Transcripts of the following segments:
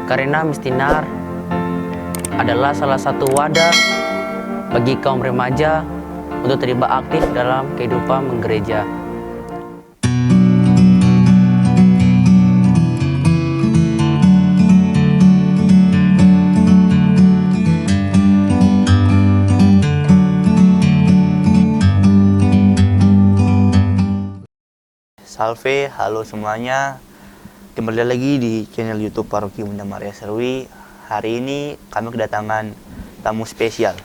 Karena Mistinar adalah salah satu wadah bagi kaum remaja untuk terlibat aktif dalam kehidupan menggereja. Salve, halo semuanya. Kembali lagi di channel YouTube Paroki Bunda Maria Serui. Hari ini kami kedatangan tamu spesial.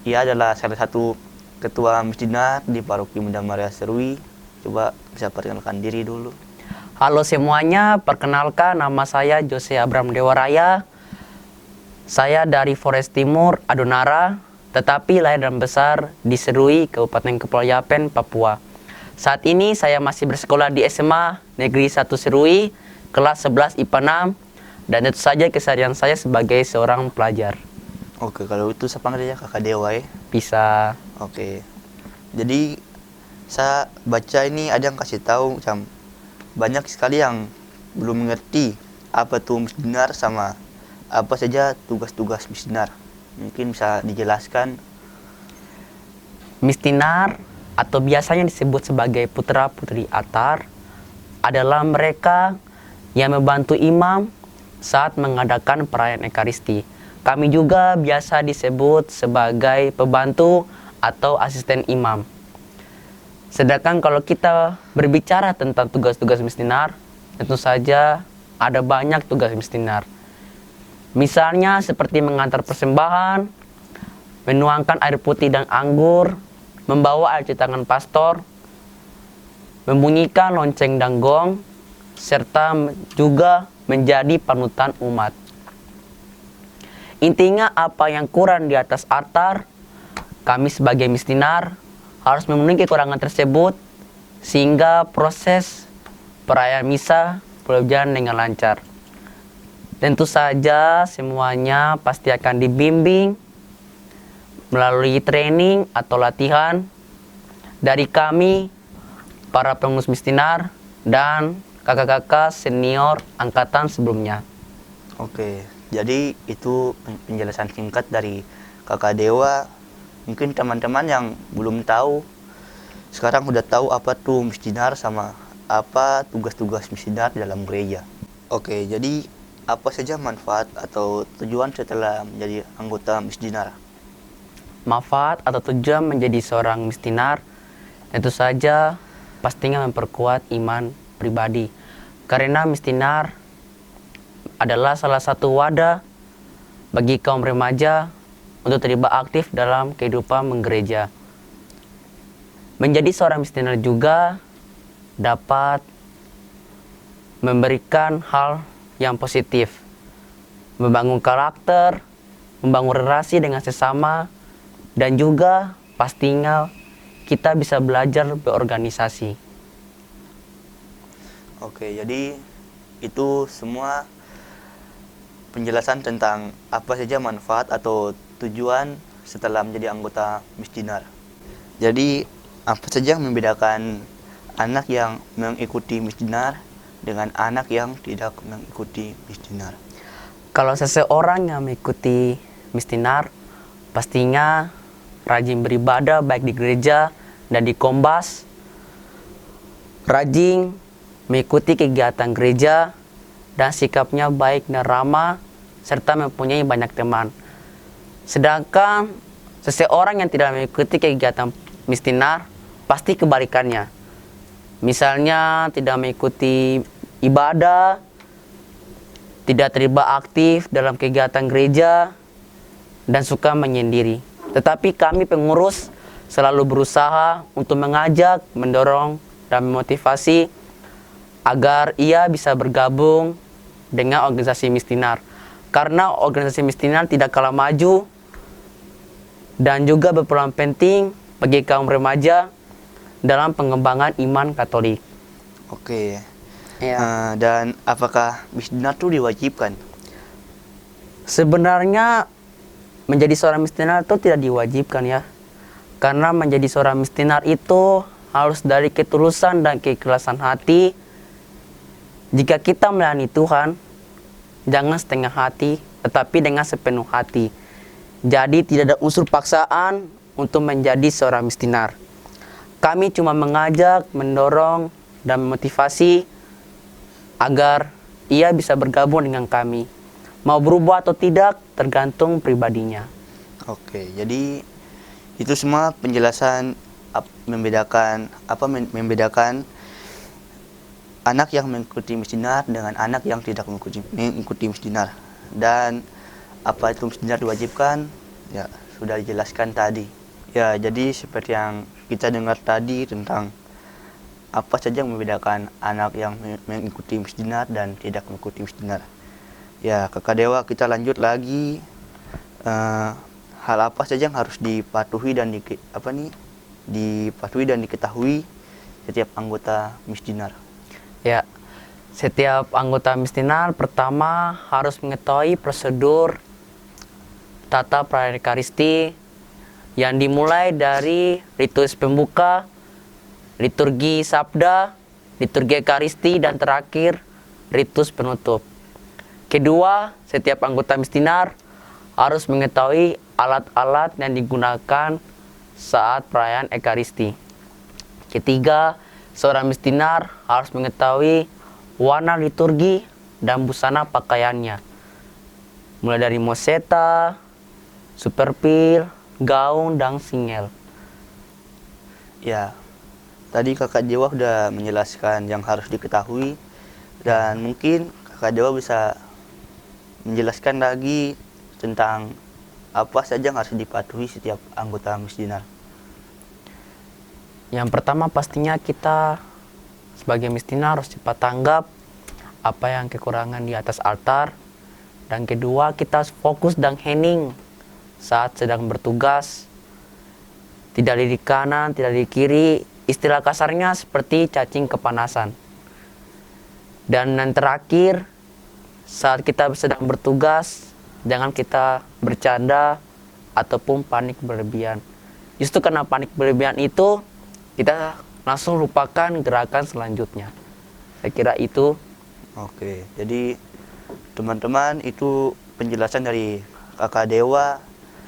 Ia adalah salah satu ketua Mistinar di Paroki Bunda Maria Serui. Coba bisa perkenalkan diri dulu. Halo semuanya, perkenalkan nama saya Jose Abraham Dewaraya. Saya dari Flores Timur, Adonara, tetapi lahir dan besar di Serui, Kabupaten Kepulauan Yapen, Papua. Saat ini saya masih bersekolah di SMA Negeri 1 Serui, kelas 11 IPA 6, dan tentu saja keseharian saya sebagai seorang pelajar. Oke, kalau itu saya panggil aja Kakak Dewa ya. Bisa. Oke. Jadi saya baca ini ada yang kasih tahu macam banyak sekali yang belum mengerti apa tuh Mistinar sama apa saja tugas-tugas Mistinar. Mungkin bisa dijelaskan. Mistinar atau biasanya disebut sebagai putra-putri altar adalah mereka yang membantu imam saat mengadakan perayaan Ekaristi. Kami juga biasa disebut sebagai pembantu atau asisten imam. Sedangkan kalau kita berbicara tentang tugas-tugas Mistinar, tentu saja ada banyak tugas Mistinar. Misalnya seperti mengantar persembahan, menuangkan air putih dan anggur, membawa air cuci tangan pastor, membunyikan lonceng dan gong, serta juga menjadi panutan umat. Intinya apa yang kurang di atas altar, kami sebagai Mistinar harus memenuhi kekurangan tersebut sehingga proses perayaan misa berjalan dengan lancar. Tentu saja semuanya pasti akan dibimbing melalui training atau latihan dari kami, para pengurus Mistinar, dan kakak-kakak senior angkatan sebelumnya. Oke, jadi itu penjelasan singkat dari Kakak Dewa. Mungkin teman-teman yang belum tahu, sekarang udah tahu apa tuh Mistinar sama apa tugas-tugas Mistinar dalam gereja. Oke, jadi apa saja manfaat atau tujuan setelah menjadi anggota Mistinar? Manfaat atau tujuan menjadi seorang Mistinar tentu saja pastinya memperkuat iman pribadi. Karena Mistinar adalah salah satu wadah bagi kaum remaja untuk terlibat aktif dalam kehidupan menggereja. Menjadi seorang Mistinar juga dapat memberikan hal yang positif, membangun karakter, membangun relasi dengan sesama, dan juga pastinya kita bisa belajar berorganisasi. Oke, jadi itu semua penjelasan tentang apa saja manfaat atau tujuan setelah menjadi anggota Mistinar. Jadi apa saja yang membedakan anak yang mengikuti Mistinar dengan anak yang tidak mengikuti Mistinar? Kalau seseorang yang mengikuti Mistinar, pastinya rajin beribadah baik di gereja dan di kombas, rajin mengikuti kegiatan gereja, dan sikapnya baik dan ramah, serta mempunyai banyak teman. Sedangkan seseorang yang tidak mengikuti kegiatan Mistinar, pasti kebalikannya. Misalnya tidak mengikuti ibadah, tidak terlibat aktif dalam kegiatan gereja, dan suka menyendiri. Tetapi kami pengurus selalu berusaha untuk mengajak, mendorong, dan memotivasi agar ia bisa bergabung dengan organisasi Mistinar. Karena organisasi Mistinar tidak kalah maju dan juga berperan penting bagi kaum remaja dalam pengembangan iman Katolik. Oke. Ya. Dan apakah Mistinar itu diwajibkan? Sebenarnya menjadi seorang Mistinar itu tidak diwajibkan ya. Karena menjadi seorang Mistinar itu harus dari ketulusan dan keikhlasan hati. Jika kita melayani Tuhan, jangan setengah hati, tetapi dengan sepenuh hati. Jadi tidak ada unsur paksaan untuk menjadi seorang mistinar. Kami cuma mengajak, mendorong, dan memotivasi agar ia bisa bergabung dengan kami. Mau berubah atau tidak tergantung pribadinya. Oke, jadi itu semua penjelasan membedakan anak yang mengikuti mistinar dengan anak yang tidak mengikuti mistinar. Dan apa itu mistinar diwajibkan, ya sudah dijelaskan tadi. Ya, jadi seperti yang kita dengar tadi tentang apa saja yang membedakan anak yang mengikuti mistinar dan tidak mengikuti mistinar. Ya, Kakak Dewa, kita lanjut lagi. Hal apa saja yang harus dipatuhi dan diketahui setiap anggota mistinar? Ya, setiap anggota mistinar pertama harus mengetahui prosedur tata perayaan Ekaristi yang dimulai dari ritus pembuka, liturgi sabda, liturgi Ekaristi, dan terakhir ritus penutup. Kedua, setiap anggota mistinar harus mengetahui alat-alat yang digunakan saat perayaan Ekaristi. Ketiga, seorang mistinar harus mengetahui warna liturgi dan busana pakaiannya, mulai dari moseta, superpil, gaun, dan singel. Ya, tadi Kakak Dewa sudah menjelaskan yang harus diketahui, dan mungkin Kakak Dewa bisa menjelaskan lagi tentang apa saja yang harus dipatuhi setiap anggota mistinar. Yang pertama pastinya kita sebagai mistinar harus cepat tanggap apa yang kekurangan di atas altar. Dan kedua, kita harus fokus dan hening saat sedang bertugas. Tidak di kanan, tidak di kiri. Istilah kasarnya seperti cacing kepanasan. Dan yang terakhir, saat kita sedang bertugas, jangan kita bercanda ataupun panik berlebihan. Justru karena panik berlebihan itu, kita langsung lupakan gerakan selanjutnya. Saya kira itu. Oke, jadi teman-teman, itu penjelasan dari Kakak Dewa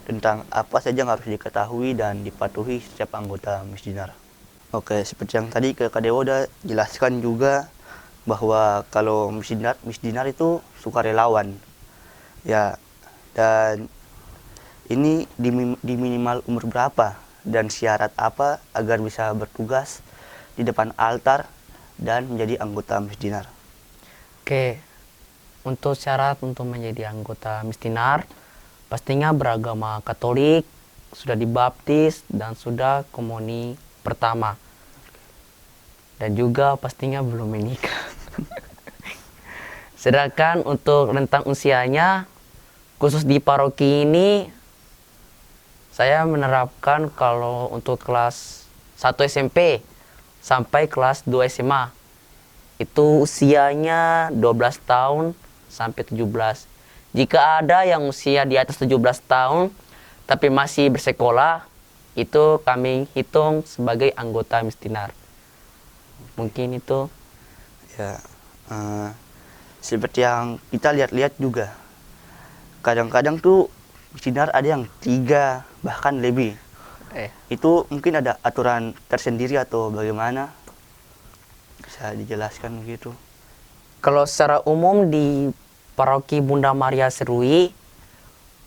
tentang apa saja yang harus diketahui dan dipatuhi setiap anggota mistinar. Oke, seperti yang tadi Kakak Dewa udah jelaskan juga bahwa kalau mistinar itu sukarelawan. Ya, dan ini di minimal umur berapa dan syarat apa agar bisa bertugas di depan altar dan menjadi anggota mistinar? Oke, untuk syarat untuk menjadi anggota mistinar, pastinya beragama Katolik, sudah dibaptis, dan sudah komuni pertama. Dan juga pastinya belum menikah. Sedangkan untuk rentang usianya, khusus di paroki ini, saya menerapkan kalau untuk kelas 1 SMP sampai kelas 2 SMA, itu usianya 12 tahun sampai 17. Jika ada yang usia di atas 17 tahun tapi masih bersekolah, itu kami hitung sebagai anggota mistinar. Mungkin itu. Ya, seperti yang kita lihat-lihat juga, kadang-kadang tuh mistinar ada yang 3 bahkan lebih. Itu mungkin ada aturan tersendiri atau bagaimana? Bisa dijelaskan begitu? Kalau secara umum di Paroki Bunda Maria Serui,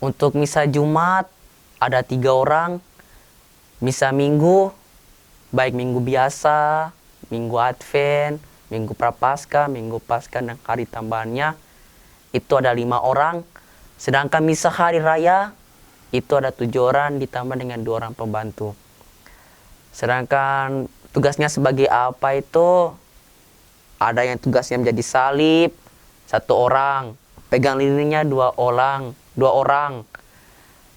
untuk misa Jumat ada 3 orang, misa Minggu, baik Minggu biasa, Minggu Advent, Minggu Prapaskah, Minggu Paskah, dan hari tambahannya, itu ada 5 orang. Sedangkan misa Hari Raya, itu ada 7 orang ditambah dengan 2 orang pembantu. Sedangkan tugasnya sebagai apa itu, ada yang tugasnya menjadi salib 1 orang, pegang lilinnya 2 orang,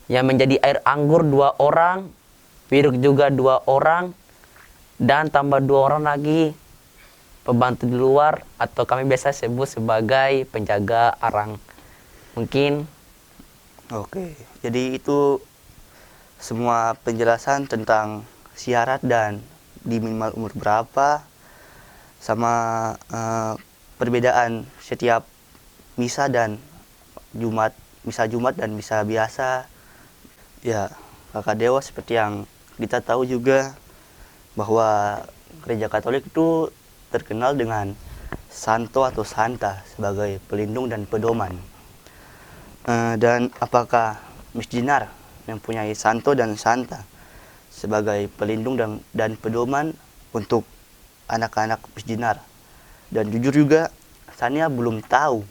yang menjadi air anggur 2 orang, wiruk juga 2 orang, dan tambah 2 orang lagi pembantu di luar atau kami biasa sebut sebagai penjaga arang. Mungkin. Oke, jadi itu semua penjelasan tentang syarat dan di minimal umur berapa, sama perbedaan setiap misa dan Jumat, misa Jumat dan misa biasa. Ya, Kakak Dewa seperti yang kita tahu juga bahwa gereja Katolik itu terkenal dengan santo atau santa sebagai pelindung dan pedoman. Dan apakah Misdinar mempunyai santo dan santa sebagai pelindung dan pedoman untuk anak-anak Misdinar? Dan jujur juga, Sania belum tahu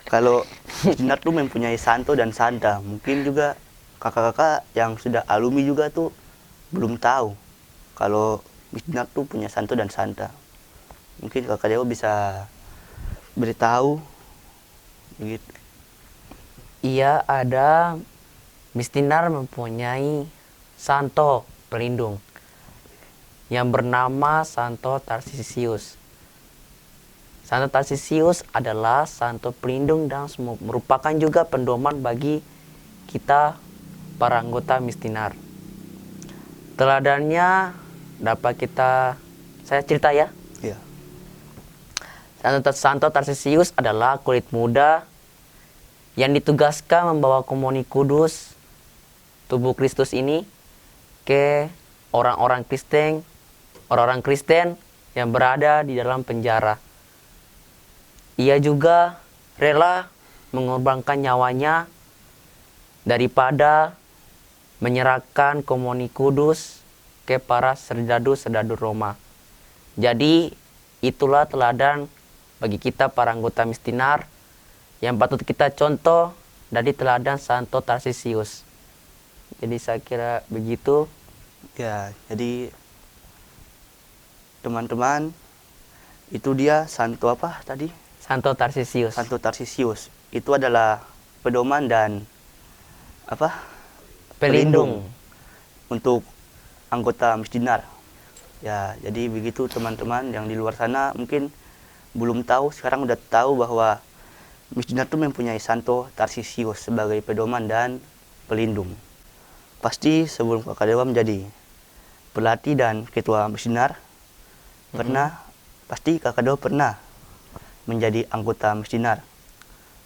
kalau Misdinar tuh mempunyai santo dan santa. Mungkin juga kakak-kakak yang sudah alumni juga tuh belum tahu kalau Misdinar tuh punya santo dan santa. Mungkin Kakak Dewa bisa beritahu begitu. Iya, ada Misdinar mempunyai santo pelindung yang bernama Santo Tarsisius. Santo Tarsisius adalah santo pelindung dan merupakan juga pedoman bagi kita para anggota Misdinar. Teladannya dapat saya cerita ya. Ya. Santo Tarsisius adalah kulit muda yang ditugaskan membawa komuni kudus tubuh Kristus ini ke orang-orang Kristen yang berada di dalam penjara. Ia juga rela mengorbankan nyawanya daripada menyerahkan komuni kudus ke para serdadu-serdadu Roma. Jadi itulah teladan bagi kita para anggota Misdinar yang patut kita contoh dari teladan Santo Tarsisius. Jadi saya kira begitu. Ya, jadi teman-teman, itu dia santo apa tadi? Santo Tarsisius. Santo Tarsisius. Itu adalah pedoman dan apa? Pelindung. Untuk anggota Misdinar. Ya, jadi begitu teman-teman yang di luar sana mungkin belum tahu, sekarang udah tahu bahwa Misdinar itu mempunyai Santo Tarsisius sebagai pedoman dan pelindung. Pasti sebelum Kakak Dewa menjadi pelatih dan ketua Misdinar, pasti Kakak Dewa pernah menjadi anggota Misdinar.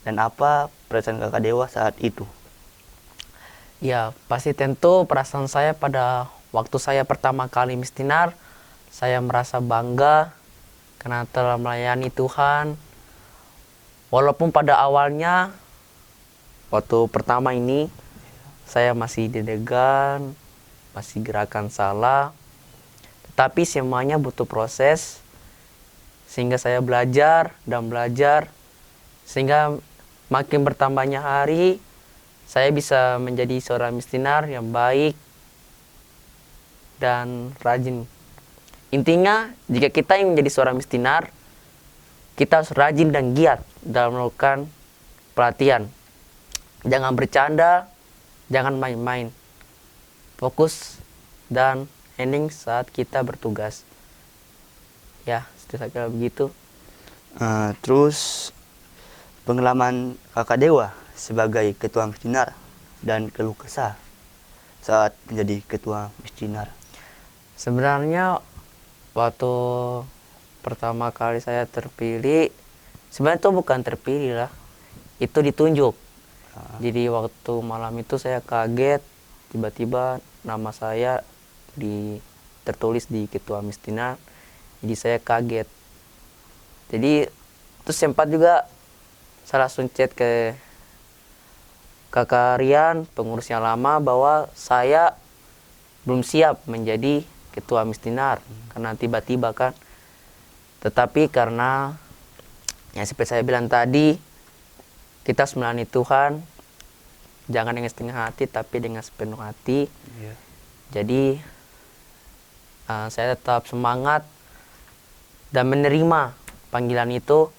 Dan apa perasaan Kakak Dewa saat itu? Ya, pasti tentu perasaan saya pada waktu saya pertama kali Misdinar, saya merasa bangga karena telah melayani Tuhan. Walaupun pada awalnya, waktu pertama ini, saya masih deg-degan, masih gerakan salah. Tetapi semuanya butuh proses, sehingga saya belajar dan belajar. Sehingga makin bertambahnya hari, saya bisa menjadi seorang Misdinar yang baik dan rajin. Intinya, jika kita ingin menjadi seorang Misdinar, kita harus rajin dan giat dalam melakukan pelatihan. Jangan bercanda, jangan main-main. Fokus dan hening saat kita bertugas. Ya, saya kira begitu. Terus pengalaman Kakak Dewa sebagai ketua Misdinar dan keluh kesah saat menjadi ketua Misdinar. Sebenarnya waktu pertama kali saya terpilih, sebenarnya itu bukan terpilih lah, itu ditunjuk. Jadi waktu malam itu saya kaget, tiba-tiba nama saya tertulis di ketua Misdinar, jadi saya kaget. Jadi itu sempat juga saya langsung chat ke Kakak Rian, pengurus yang lama, bahwa saya belum siap menjadi ketua Misdinar karena tiba-tiba kan. Tetapi karena yang seperti saya bilang tadi, kita harus melayani Tuhan, jangan dengan setengah hati tapi dengan sepenuh hati. Yeah. Jadi saya tetap semangat dan menerima panggilan itu,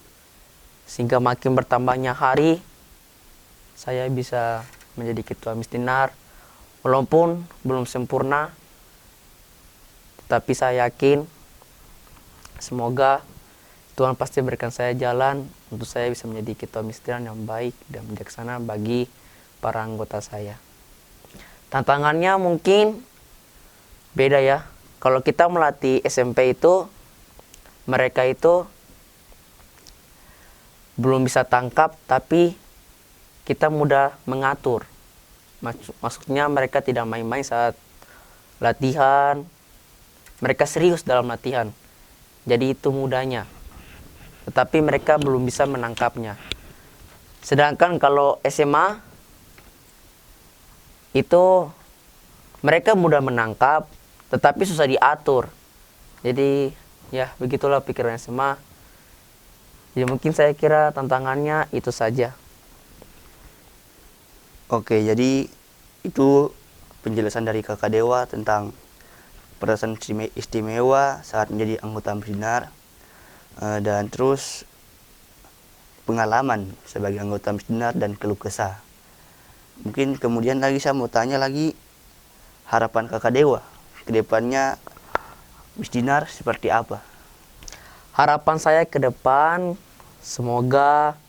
sehingga makin bertambahnya hari saya bisa menjadi ketua Misdinar. Walaupun belum sempurna, tetapi saya yakin semoga Tuhan pasti berikan saya jalan untuk saya bisa menjadi ketua Misdinar yang baik dan bijaksana bagi para anggota saya. Tantangannya mungkin beda ya. Kalau kita melatih SMP itu, mereka itu belum bisa tangkap, tapi kita mudah mengatur. Maksudnya mereka tidak main-main saat latihan, mereka serius dalam latihan. Jadi itu mudahnya. Tetapi mereka belum bisa menangkapnya. Sedangkan kalau SMA itu mereka mudah menangkap, tetapi susah diatur. Jadi ya begitulah pikiran SMA. Ya mungkin saya kira tantangannya itu saja. Oke, jadi itu penjelasan dari Kakak Dewa tentang perasaan istimewa saat menjadi anggota Misdinar, dan terus pengalaman sebagai anggota Misdinar dan keluh kesah. Mungkin kemudian lagi saya mau tanya lagi, harapan Kakak Dewa ke depannya Misdinar seperti apa? Harapan saya ke depan, semoga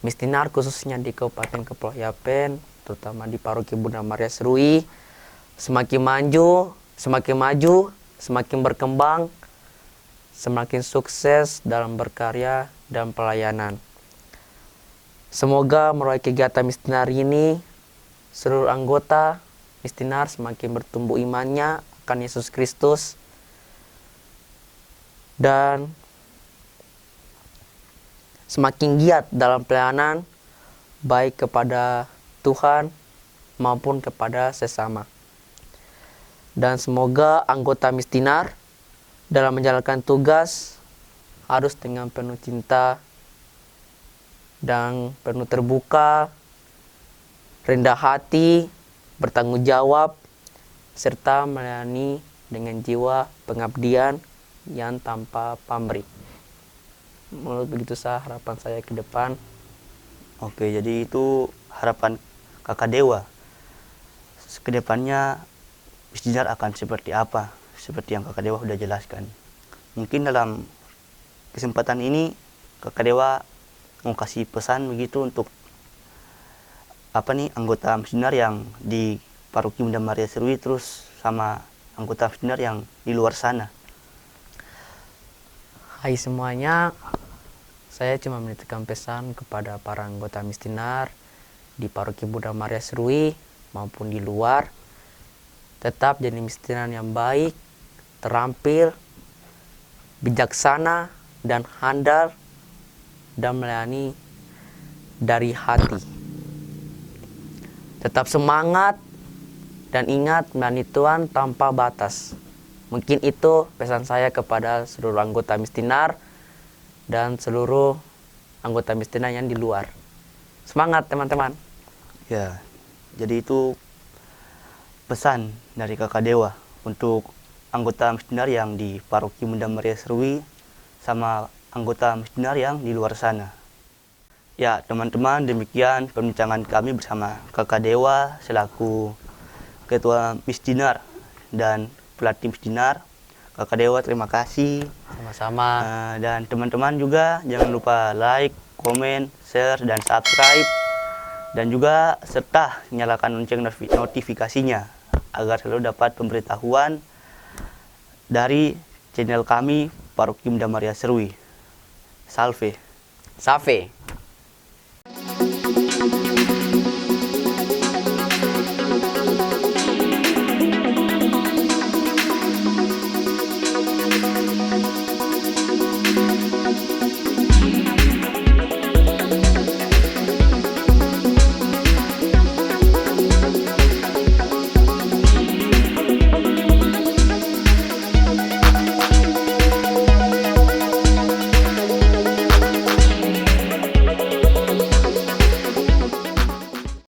Misdinar khususnya di Kabupaten Kepulauan Yapen, terutama di Paroki Bunda Maria Serui, semakin maju, semakin berkembang, semakin sukses dalam berkarya dan pelayanan. Semoga melalui kegiatan Misdinar ini, seluruh anggota Misdinar semakin bertumbuh imannya akan Yesus Kristus, dan semakin giat dalam pelayanan, baik kepada Tuhan maupun kepada sesama. Dan semoga anggota Misdinar dalam menjalankan tugas harus dengan penuh cinta dan penuh terbuka, rendah hati, bertanggung jawab, serta melayani dengan jiwa pengabdian yang tanpa pamrih. Menurut begitu harapan saya ke depan. Oke, jadi itu harapan Kakak Dewa. Kedepannya Misdinar akan seperti apa? Seperti yang Kakak Dewa sudah jelaskan. Mungkin dalam kesempatan ini Kakak Dewa mau kasih pesan begitu untuk anggota Misdinar yang di Paroki Bunda Maria Serui, terus sama anggota Misdinar yang di luar sana. Hai semuanya, saya cuma menitipkan pesan kepada para anggota Misdinar di Paroki Bunda Maria Serui maupun di luar. Tetap jadi Misdinar yang baik, terampil, bijaksana, dan handal, dan melayani dari hati. Tetap semangat dan ingat melayani Tuhan tanpa batas. Mungkin itu pesan saya kepada seluruh anggota Misdinar dan seluruh anggota Misdinar yang di luar. Semangat teman-teman. Ya, jadi itu pesan dari Kakak Dewa untuk anggota Misdinar yang di Paroki Bunda Maria Serui sama anggota Misdinar yang di luar sana. Ya teman-teman, demikian perbincangan kami bersama Kakak Dewa selaku Ketua Misdinar dan pelatih Misdinar. Kakak Dewa terima kasih. Sama-sama. Dan teman-teman juga jangan lupa like, komen, share, dan subscribe. Dan juga serta nyalakan lonceng notifikasinya agar selalu dapat pemberitahuan dari channel kami Paroki Bunda Maria Serui. Salve. Salve.